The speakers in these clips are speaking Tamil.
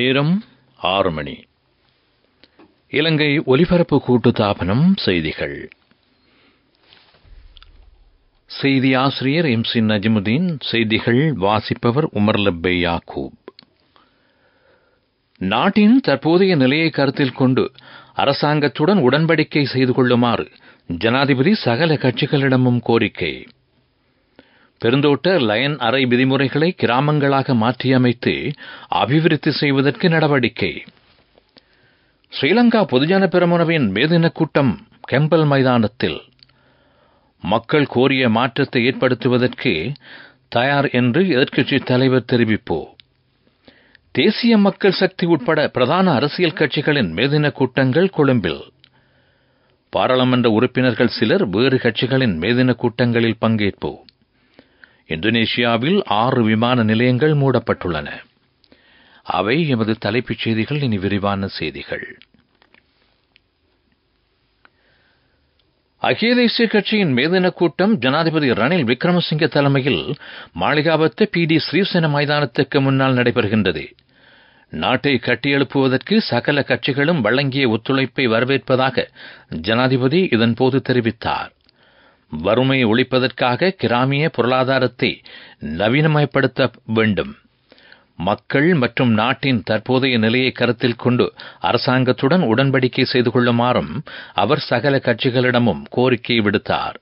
நேரம் 6 மணி. இலங்கை ஒலிபரப்பு கூட்டுத்தாபனம் செய்திகள். செய்தி ஆசிரியர் MC நஜிமுதீன். செய்திகள் வாசிப்பவர் உமர் லப்பை யாக்கூப். நாட்டின் தற்போதைய நிலையை கருத்தில் கொண்டு அரசாங்கத்துடன் உடன்படிக்கை செய்து கொள்ளுமாறு ஜனாதிபதி சகல கட்சிகளிடமும் கோரிக்கை. பெருந்தோட்ட லயன் அறை விதிமுறைகளை கிராமங்களாக மாற்றியமைத்து அபிவிருத்தி செய்வதற்கு நடவடிக்கை. ஸ்ரீலங்கா பொதுஜன பெரமுனவின் மேதின கூட்டம் கெம்பல் மைதானத்தில். மக்கள் கோரிய மாற்றத்தை ஏற்படுத்துவதற்கு தயார் என்று எதிர்க்கட்சித் தலைவர் தெரிவிப்பு. தேசிய மக்கள் சக்தி உட்பட பிரதான அரசியல் கட்சிகளின் மேதின கூட்டங்கள் கொழும்பில். பாராளுமன்ற உறுப்பினர்கள் சிலர் வேறு கட்சிகளின் மேதின கூட்டங்களில் பங்கேற்பு. இந்தோனேஷியாவில் 6 விமான நிலையங்கள் மூடப்பட்டுள்ளன. அவை எமது தலைப்புச் செய்திகள். இனி விரிவான செய்திகள். ஐக்கிய தேசிய கட்சியின் மேதின கூட்டம் ஜனாதிபதி ரணில் விக்ரமசிங்கே தலைமையில் மாளிகாவத்த PD ஸ்ரீசேன மைதானத்துக்கு முன்னால் நடைபெறுகின்றது. நாட்டை கட்டியெழுப்புவதற்கு சகல கட்சிகளும் வழங்கிய ஒத்துழைப்பை வரவேற்பதாக ஜனாதிபதி இதன்போது தெரிவித்தார். வறுமையை ஒழிப்பதற்காக கிராமிய பொருளாதாரத்தை நவீனமயப்படுத்த வேண்டும். மக்கள் மற்றும் நாட்டின் தற்போதைய நிலையை கருத்தில் கொண்டு அரசாங்கத்துடன் உடன்படிக்கை செய்து கொள்ளுமாறும் அவர் சகல கட்சிகளிடமும் கோரிக்கை விடுத்தார்.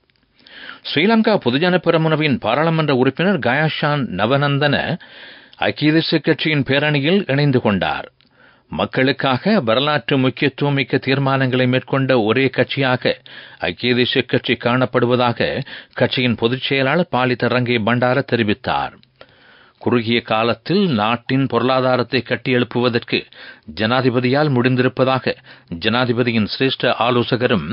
ஸ்ரீலங்கா பொதுஜன பெரமுனவின் பாராளுமன்ற உறுப்பினர் கயாஷான் நவநந்தன ஐக்கிய தேசிய கட்சியின் பேரணியில் இணைந்து கொண்டார். மக்களுக்காக வரலாற்று முக்கியத்துவம் மிக்க தீர்மானங்களை மேற்கொண்ட ஒரே கட்சியாக ஐக்கிய தேசிய கட்சி காணப்படுவதாக கட்சியின் பொதுச் செயலாளர் பாலித ரங்கே பண்டார தெரிவித்தார். குறுகிய காலத்தில் நாட்டின் பொருளாதாரத்தை கட்டியெழுப்புவதற்கு ஜனாதிபதியால் முடிந்திருப்பதாக ஜனாதிபதியின் சிரேஷ்ட ஆலோசகரும்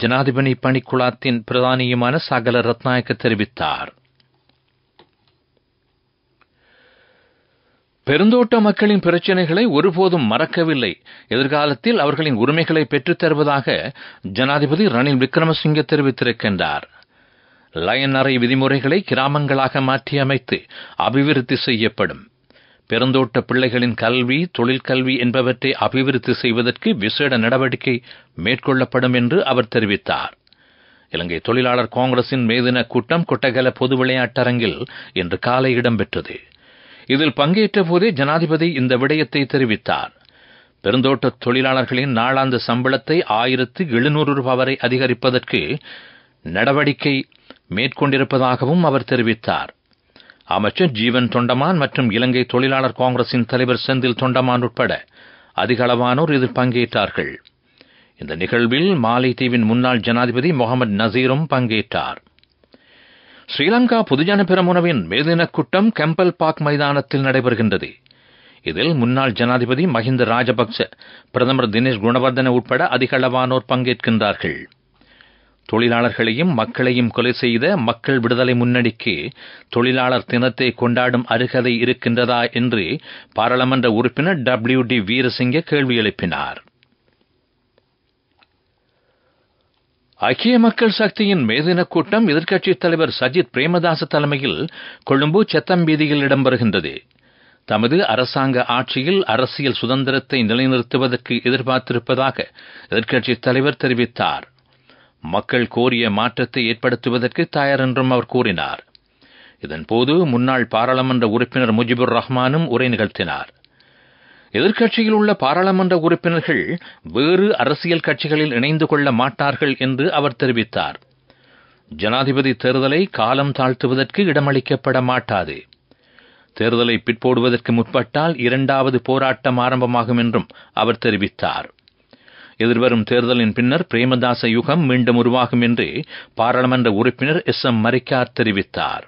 ஜனாதிபதி பணிக்குழாத்தின் பிரதானியுமான சகல ரத்நாயக்க தெரிவித்தார். பெருந்தோட்ட மக்களின் பிரச்சினைகளை ஒருபோதும் மறக்கவில்லை. எதிர்காலத்தில் அவர்களின் உரிமைகளை பெற்றுத் தருவதாக ஜனாதிபதி ரணில் விக்ரமசிங்கே தெரிவித்திருக்கின்றார். லயன் அறை விதிமுறைகளை கிராமங்களாக மாற்றியமைத்து அபிவிருத்தி செய்யப்படும். பெருந்தோட்ட பிள்ளைகளின் கல்வி, தொழிற்கல்வி என்பவற்றை அபிவிருத்தி செய்வதற்கு விசேட நடவடிக்கை மேற்கொள்ளப்படும் என்று அவர் தெரிவித்தார். இலங்கை தொழிலாளர் காங்கிரசின் மேதின கூட்டம் கொட்டகல பொது விளையாட்டரங்கில் இன்று காலை இடம்பெற்றது. இதில் பங்கேற்ற போதே ஜனாதிபதி இந்த விடயத்தை தெரிவித்தார். பெருந்தோட்ட தொழிலாளர்களின் நாளாந்த சம்பளத்தை 1700 ரூபாய் வரை அதிகரிப்பதற்கு நடவடிக்கை மேற்கொண்டிருப்பதாகவும் அவர் தெரிவித்தார். அமைச்சர் ஜீவன் தொண்டமான் மற்றும் இலங்கை தொழிலாளர் காங்கிரசின் தலைவர் செந்தில் தொண்டமான் உட்பட அதிக அளவானோர் இதில் பங்கேற்றார்கள். இந்த நிகழ்வில் மாலைதீவின் முன்னாள் ஜனாதிபதி முகமது நசீரும் பங்கேற்றார். ஸ்ரீலங்கா பொதுஜன பெரமுனவின் மேதின கூட்டம் கெம்பல் பார்க் மைதானத்தில் நடைபெறுகின்றது. இதில் முன்னாள் ஜனாதிபதி மஹிந்த ராஜபக்ச, பிரதமர் தினேஷ் குணவர்தன உட்பட அதிக அளவானோர் பங்கேற்கின்றார்கள். தொழிலாளர்களையும் மக்களையும் கொலை செய்த மக்கள் விடுதலை முன்னணிக்கு தொழிலாளர் தினத்தை கொண்டாடும் அருகதை இருக்கின்றதா என்று பாராளுமன்ற உறுப்பினர் WD வீரசிங்க கேள்வி எழுப்பினார். ஐக்கிய மக்கள் சக்தியின் மேதின கூட்டம் எதிர்க்கட்சித் தலைவர் சஜித் பிரேமதாச தலைமையில் கொழும்பு செத்தம்பீதியில் இடம்பெறுகின்றது. தமது அரசாங்க ஆட்சியில் அரசியல் சுதந்திரத்தை நிலைநிறுத்துவதற்கு எதிர்பார்த்திருப்பதாக எதிர்க்கட்சித் தலைவர் தெரிவித்தார். மக்கள் கோரிய மாற்றத்தை ஏற்படுத்துவதற்கு தயார் என்றும் அவர் கூறினார். இதன்போது முன்னாள் பாராளுமன்ற உறுப்பினர் முஜிபுர் ரஹ்மானும் உரை நிகழ்த்தினார். எதிர்க்கட்சியில் உள்ள பாராளுமன்ற உறுப்பினர்கள் வேறு அரசியல் கட்சிகளில் இணைந்து கொள்ள மாட்டார்கள் என்று அவர் தெரிவித்தார். ஜனாதிபதி தேர்தலை காலம் தாழ்த்துவதற்கு இடமளிக்கப்பட மாட்டாது. தேர்தலை பிற்போடுவதற்கு முற்பட்டால் 2வது போராட்டம் ஆரம்பமாகும் என்றும் அவர் தெரிவித்தார். எதிர்வரும் தேர்தலின் பின்னர் பிரேமதாச யுகம் மீண்டும் உருவாகும் என்று பாராளுமன்ற உறுப்பினர் SM மரிக்கார் தெரிவித்தார்.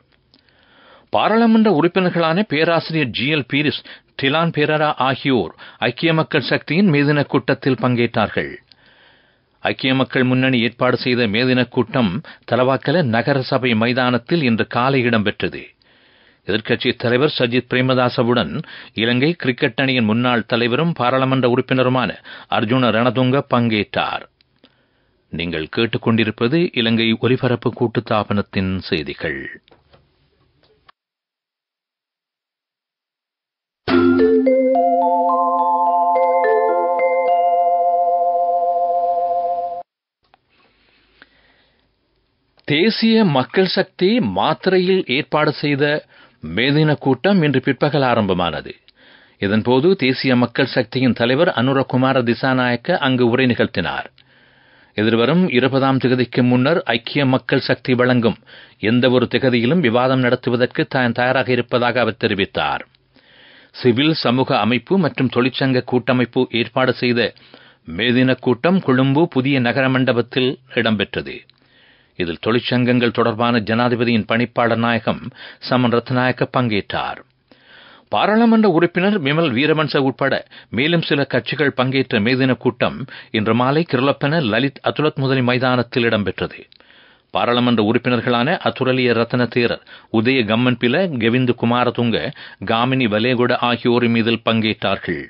பாராளுமன்ற உறுப்பினர்களான பேராசிரியர் GL பீரிஸ், டிலான் பெரரா ஆகியோர் ஐக்கிய மக்கள் சக்தியின் மேதின கூட்டத்தில் பங்கேற்றார்கள். ஐக்கிய மக்கள் முன்னணி ஏற்பாடு செய்த மேதின கூட்டம் தலவாக்கல நகரசபை மைதானத்தில் இன்று காலை இடம்பெற்றது. எதிர்க்கட்சித் தலைவர் சஜித் பிரேமதாசவுடன் இலங்கை கிரிக்கெட் அணியின் முன்னாள் தலைவரும் பாராளுமன்ற உறுப்பினருமான அர்ஜுன ரணதுங்க பங்கேற்றார். நீங்கள் கேட்டுக்கொண்டிருப்பது இலங்கை ஒலிபரப்பு கூட்டுத்தாபனத்தின் செய்திகள். தேசிய மக்கள் சக்தி மாத்திரையில் ஏற்பாடு செய்த மேதின கூட்டம் இன்று பிற்பகல் ஆரம்பமானது. இதன்போது தேசிய மக்கள் சக்தியின் தலைவர் அனுரகுமார திசாநாயக்க அங்கு உரை நிகழ்த்தினார். எதிர்வரும் 20ஆம் திகதிக்கு முன்னர் ஐக்கிய மக்கள் சக்தி வழங்கும் எந்தவொரு திகதியிலும் விவாதம் நடத்துவதற்கு தான் தயாராக இருப்பதாக அவர் தெரிவித்தார். சிவில் சமூக அமைப்பு மற்றும் தொழிற்சங்க கூட்டமைப்பு ஏற்பாடு செய்த மேதின கூட்டம் கொழும்பு புதிய நகர மண்டபத்தில் இடம்பெற்றது. இதில் தொழிற்சங்கங்கள் தொடர்பான ஜனாதிபதியின் பணிப்பாளர் நாயகம் சமன் ரத்நாயக்க பங்கேற்றார். பாராளுமன்ற உறுப்பினர் விமல் வீரவன்ச உட்பட மேலும் சில கட்சிகள் பங்கேற்ற மேதின கூட்டம் இன்று மாலை கிருளப்பன லலித் அதுலத் முதலி மைதானத்தில் இடம்பெற்றது. பாராளுமன்ற உறுப்பினர்களான அதுரலிய ரத்ன தேரர், உதய கம்மன்பில, கெவிந்து குமாரதுங்க, காமினி வலேகுட ஆகியோர் மீதில் பங்கேற்றார்கள்.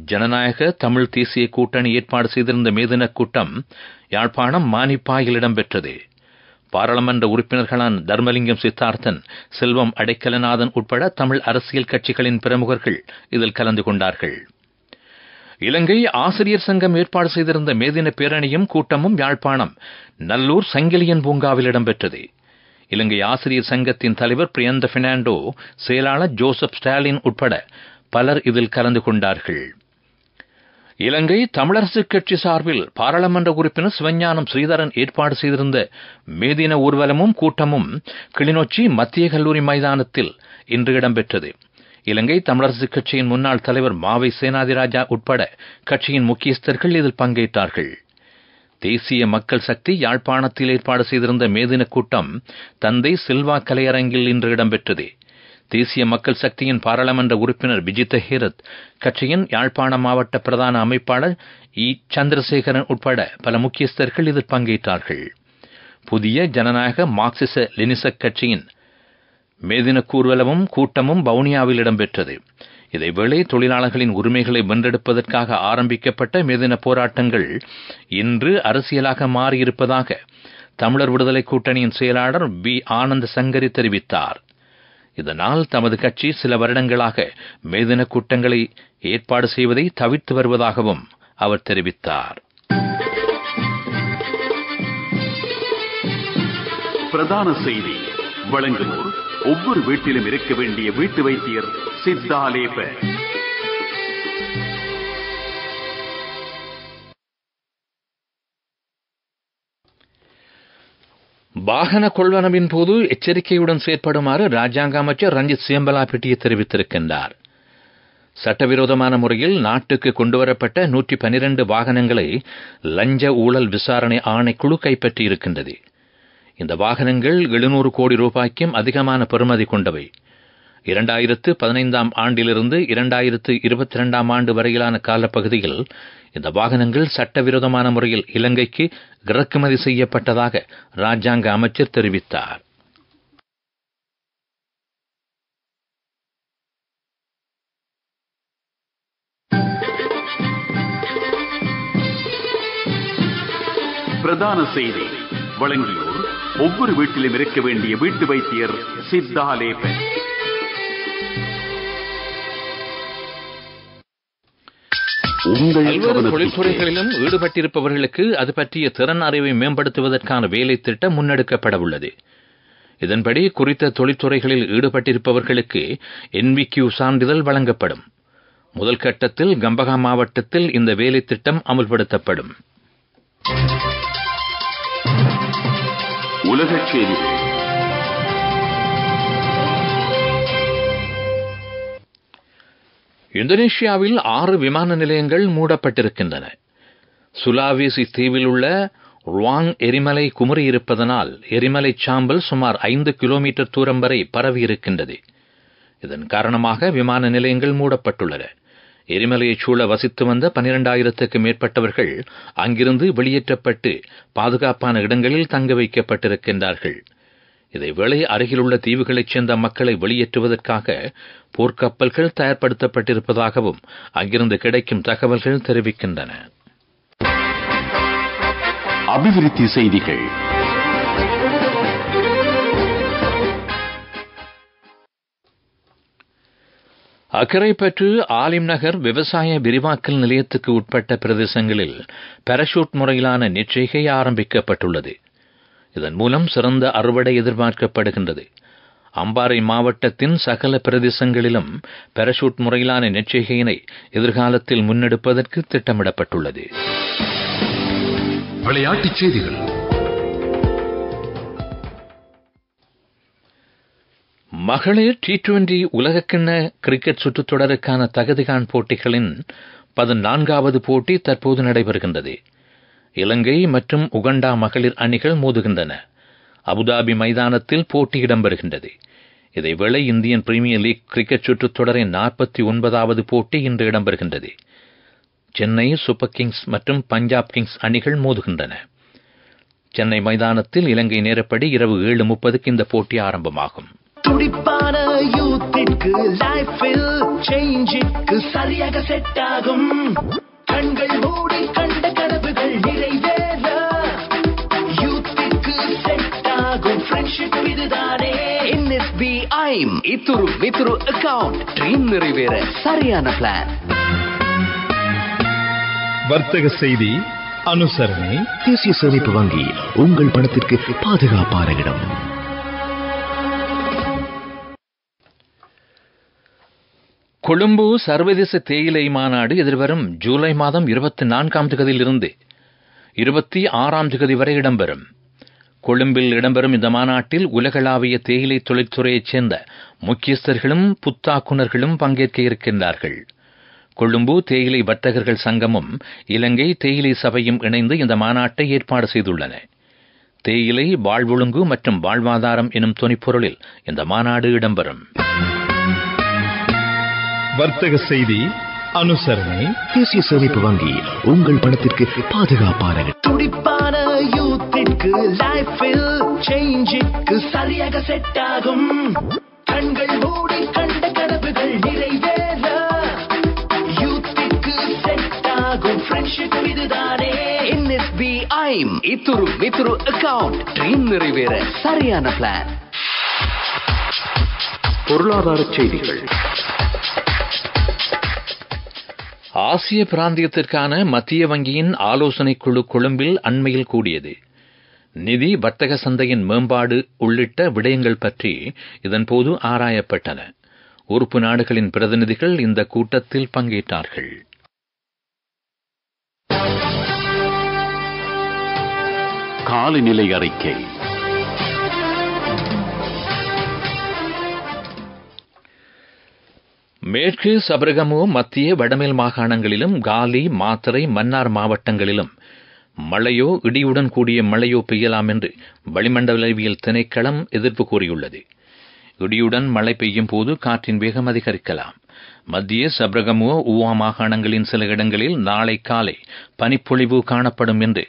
ஜனநாயக தமிழ் தேசிய கூட்டணி ஏற்பாடு செய்திருந்த மேதின கூட்டம் யாழ்ப்பாணம் மானிப்பாயில் இடம்பெற்றது. பாராளுமன்ற உறுப்பினர்களான தர்மலிங்கம் சித்தார்த்தன், செல்வம் அடைக்கலநாதன் உட்பட தமிழ் அரசியல் கட்சிகளின் பிரமுகர்கள் இதில் கலந்து கொண்டார்கள். இலங்கை ஆசிரியர் சங்கம் ஏற்பாடு செய்திருந்த மேதின பேரணியும் கூட்டமும் யாழ்ப்பாணம் நல்லூர் சங்கிலியன் பூங்காவில் இடம்பெற்றது. இலங்கை ஆசிரியர் சங்கத்தின் தலைவர் பிரியந்த பெர்னாண்டோ, செயலாளர் ஜோசப் ஸ்டாலின் உட்பட பலர் இதில் கலந்து கொண்டார்கள். இலங்கை தமிழரசுக் கட்சி சார்பில் பாராளுமன்ற உறுப்பினர் சிவஞானம் ஸ்ரீதரன் ஏற்பாடு செய்திருந்த மேதின ஊர்வலமும் கூட்டமும் கிளிநொச்சி மத்திய கல்லூரி மைதானத்தில் இன்று இடம்பெற்றது. இலங்கை தமிழரசுக் கட்சியின் முன்னாள் தலைவர் மாவை சேனாதிராஜா உட்பட கட்சியின் முக்கியஸ்தர்கள் இதில் பங்கேற்றார்கள். தேசிய மக்கள் சக்தி யாழ்ப்பாணத்தில் ஏற்பாடு செய்திருந்த மேதின கூட்டம் தந்தை சில்வா கலையரங்கில் இன்று இடம்பெற்றது. தேசிய மக்கள் சக்தியின் பாராளுமன்ற உறுப்பினர் விஜித்த ஹேரத், கட்சியின் யாழ்ப்பாண மாவட்ட பிரதான அமைப்பாளர் இ சந்திரசேகரன் உட்பட பல முக்கியஸ்தர்கள் இதில் பங்கேற்றார்கள். புதிய ஜனநாயக மார்க்சிச லெனிச கட்சியின் மேதின ஊர்வலமும் கூட்டமும் வவுனியாவில் இடம்பெற்றது. இதேவேளை தொழிலாளர்களின் உரிமைகளை வென்றெடுப்பதற்காக ஆரம்பிக்கப்பட்ட மேதின போராட்டங்கள் இன்று அரசியலாக மாறியிருப்பதாக தமிழர் விடுதலை கூட்டணியின் செயலாளர் வி ஆனந்த சங்கரி தெரிவித்தார். இதனால் தமது கட்சி சில வருடங்களாக மேதின கூட்டங்களை ஏற்பாடு செய்வதை தவிர்த்து வருவதாகவும் அவர் தெரிவித்தார். பிரதான செய்தி வழங்குவோர் ஒவ்வொரு வீட்டிலும் இருக்க வேண்டிய வீட்டு வைத்தியர் சித்தாலேப. வாகன கொள்வனவின் போது எச்சரிக்கையுடன் செயற்படுமாறு ராஜாங்க அமைச்சர் ரஞ்சித் சியம்பலாபிட்டியை தெரிவித்திருக்கின்றார். சட்டவிரோதமான முறையில் நாட்டுக்கு கொண்டுவரப்பட்ட 112 வாகனங்களை லஞ்ச ஊழல் விசாரணை ஆணைக்குழு கைப்பற்றியிருக்கின்றது. இந்த வாகனங்கள் 700 கோடி ரூபாய்க்கும் அதிகமான பெறுமதி கொண்டவை. 2015ஆம் ஆண்டிலிருந்து 2022ஆம் ஆண்டு வரையிலான காலப்பகுதியில் இந்த வாகனங்கள் சட்டவிரோதமான முறையில் இலங்கைக்கு இறக்குமதி செய்யப்பட்டதாக ராஜாங்க அமைச்சர் தெரிவித்தார். பிரதான செய்தி வழங்கியோர் ஒவ்வொரு வீட்டிலும் இருக்க வேண்டிய வீட்டு வைத்தியர் சித்தாலேப. பல்வேறு தொழில்துறைகளிலும் ஈடுபட்டிருப்பவர்களுக்கு அது பற்றிய திறன் அறிவை மேம்படுத்துவதற்கான வேலை திட்டம் முன்னெடுக்கப்பட உள்ளது. இதன்படி குறித்த தொழில்துறைகளில் ஈடுபட்டிருப்பவர்களுக்கு NVQ சான்றிதழ் வழங்கப்படும். முதல் கட்டத்தில் கம்பகா மாவட்டத்தில் இந்த வேலை திட்டம் அமுல்படுத்தப்படும். உலகச் செய்திகள். இந்தோனேஷியாவில் 6 விமான நிலையங்கள் மூடப்பட்டிருக்கின்றன. சுலாவேசி தீவில் உள்ள ருவாங் எரிமலை குமுறியிருப்பதனால் எரிமலை சாம்பல் சுமார் 5 கிலோமீட்டர் தூரம் வரை பரவியிருக்கின்றது. இதன் காரணமாக விமான நிலையங்கள் மூடப்பட்டுள்ளன. எரிமலையைச் சூழ வசித்து வந்த 12,000க்கும் மேற்பட்டவர்கள் அங்கிருந்து வெளியேற்றப்பட்டு பாதுகாப்பான இடங்களில் தங்க வைக்கப்பட்டிருக்கின்றார்கள். இதேவேளை அருகிலுள்ள தீவுகளைச் சேர்ந்த மக்களை வெளியேற்றுவதற்காக போர்க்கப்பல்கள் தயார்படுத்தப்பட்டிருப்பதாகவும் அங்கிருந்து கிடைக்கும் தகவல்கள் தெரிவிக்கின்றன. அபிவிருத்தி செய்திகள். அக்கரைப்பற்று ஆலிம் நகர் விவசாய விரிவாக்கல் நிலையத்துக்கு உட்பட்ட பிரதேசங்களில் பாராசூட் முறையிலான நெற்செய்கை ஆரம்பிக்கப்பட்டுள்ளது. இதன் மூலம் சிறந்த அறுவடை எதிர்பார்க்கப்படுகின்றது. அம்பாறை மாவட்டத்தின் சகல பிரதேசங்களிலும் பாராசூட் முறையிலான நெற்செய்கையினை எதிர்காலத்தில் முன்னெடுப்பதற்கு திட்டமிடப்பட்டுள்ளது. விளையாட்டுச் செய்திகள். மகளிர் T20 உலகக்கிண்ண கிரிக்கெட் சுற்றுத் தொடருக்கான தகுதிகாண் போட்டிகளின் 14வது போட்டி தற்போது நடைபெறுகின்றது. இலங்கை மற்றும் உகண்டா மகளிர் அணிகள் மோதுகின்றன. அபுதாபி மைதானத்தில் போட்டி இடம்பெறுகின்றது. இதேவேளை இந்தியன் பிரீமியர் லீக் கிரிக்கெட் சுற்றுத் தொடரின் 49வது போட்டி இன்று இடம்பெறுகின்றது. சென்னை சூப்பர் கிங்ஸ் மற்றும் பஞ்சாப் கிங்ஸ் அணிகள் மோதுகின்றன. சென்னை மைதானத்தில் இலங்கை நேரப்படி இரவு 7:30 இந்த போட்டி ஆரம்பமாகும். துடிப்பான யூத்திற்கு லைஃபில் சேஞ்சுக்கு சரியாக செட் ஆகும். கண்கள் மூடி கண்ட கனவுகள் நிறைவேற யூத்திற்கு செட் ஆகும் ஃப்ரெண்ட்ஷிப் இதுதானே. NSBI இத்துரு வித்துரு அக்கவுண்ட் ட்ரீம் நிறைவேற சரியான பிளான். வர்த்தக செய்தி அனுசரணை. தேசிய சேமிப்பு வங்கி உங்கள் பணத்திற்கு பாதுகாப்பான இடம். கொழும்பு சர்வதேச தேயிலை மாநாடு எதிர்வரும் ஜூலை மாதம் 24ஆம் தேதியிலிருந்து 26ஆம் தேதி வரை இடம்பெறும். கொழும்பில் இடம்பெறும் இந்த மாநாட்டில் உலகளாவிய தேயிலை தொழில்துறையைச் சேர்ந்த முக்கியஸ்தர்களும் புத்தாக்குனர்களும் பங்கேற்க இருக்கின்றார்கள். கொழும்பு தேயிலை வர்த்தகர்கள் சங்கமும் இலங்கை தேயிலை சபையும் இணைந்து இந்த மாநாட்டை ஏற்பாடு செய்துள்ளன. தேயிலை வாழ்வொழுங்கு மற்றும் வாழ்வாதாரம் எனும் துணைப்பொருளில் இந்த மாநாடு இடம்பெறும். வர்த்தக செய்தி அனுசரணை. தேசிய சேமிப்பு வங்கி உங்கள் பணத்திற்கு பாதுகாப்பான இடம். துடிப்பான யூத்திற்கு லைஃபில் சேஞ்சுக்கு சரியாக செட் ஆகும். கண்கள் மூடி கண்ட கனவுகள் நிறைவேற யூத்திற்கு செட் ஆகும் ஃப்ரெண்ட்ஷிப் இதுதானே. NSBI இத்துரு வித்துரு அக்கவுண்ட் ட்ரீம் நிறைவேற சரியான பிளான். பொருளாதார செய்திகள். ஆசிய பிராந்தியத்திற்கான மத்திய வங்கியின் ஆலோசனைக் குழு கொழும்பில் அண்மையில் கூடியது. நிதி வர்த்தக சந்தையின் மேம்பாடு உள்ளிட்ட விடயங்கள் பற்றி இதன்போது ஆராயப்பட்டன. உறுப்பு நாடுகளின் பிரதிநிதிகள் இந்த கூட்டத்தில் பங்கேற்றார்கள். காலநிலை அறிக்கை. மேற்கு சபரகமு மத்திய வடமேல் மாகாணங்களிலும் காலி மாத்தறை மன்னார் மாவட்டங்களிலும் மழையோ இடியுடன் கூடிய மழையோ பெய்யலாம் என்று வளிமண்டலவியல் திணைக்களம் எதிர்ப்பு கூறியுள்ளது. இடியுடன் மழை பெய்யும் போது காற்றின் வேகம் அதிகரிக்கலாம். மத்திய சபரகமு ஊவா மாகாணங்களின் சில இடங்களில் நாளை காலை பனிப்பொழிவு காணப்படும் என்று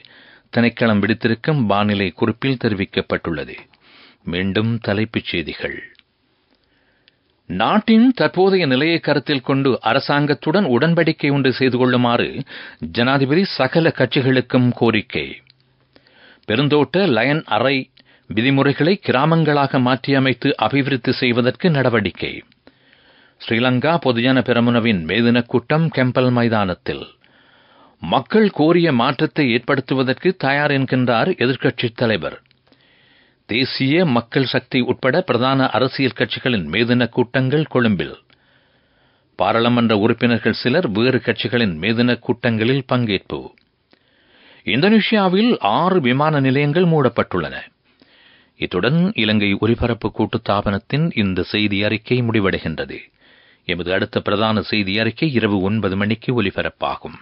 திணைக்களம் விடுத்திருக்கும் வானிலை குறிப்பில் தெரிவிக்கப்பட்டுள்ளது. மீண்டும் தலைப்புச் செய்திகள். நாட்டின் தற்போதைய நிலையை கருத்தில் கொண்டு அரசாங்கத்துடன் உடன்படிக்கை ஒன்று செய்து கொள்ளுமாறு ஜனாதிபதி சகல கட்சிகளுக்கும் கோரிக்கை. பெருந்தோட்ட லயன் அறை விதிமுறைகளை கிராமங்களாக மாற்றியமைத்து அபிவிருத்தி செய்வதற்கு நடவடிக்கை. ஸ்ரீலங்கா பொதுஜன பெரமுனவின் மேதின கூட்டம் கெம்பல் மைதானத்தில். மக்கள் கோரிய மாற்றத்தை ஏற்படுத்துவதற்கு தயார் என்கின்றார் எதிர்க்கட்சித் தலைவர். தேசிய மக்கள் சக்தி உட்பட பிரதான அரசியல் கட்சிகளின் மேதின கூட்டங்கள் கொழும்பில். பாராளுமன்ற உறுப்பினர்கள் சிலர் வேறு கட்சிகளின் மேதின கூட்டங்களில் பங்கேற்பு. இந்தோனேஷியாவில் 6 விமான நிலையங்கள் மூடப்பட்டுள்ளன. இத்துடன் இலங்கை ஒலிபரப்பு கூட்டுத்தாபனத்தின் இந்த செய்தி அறிக்கை முடிவடைகின்றது. எமது அடுத்த பிரதான செய்தி அறிக்கை இரவு 9 மணிக்கு ஒலிபரப்பாகும்.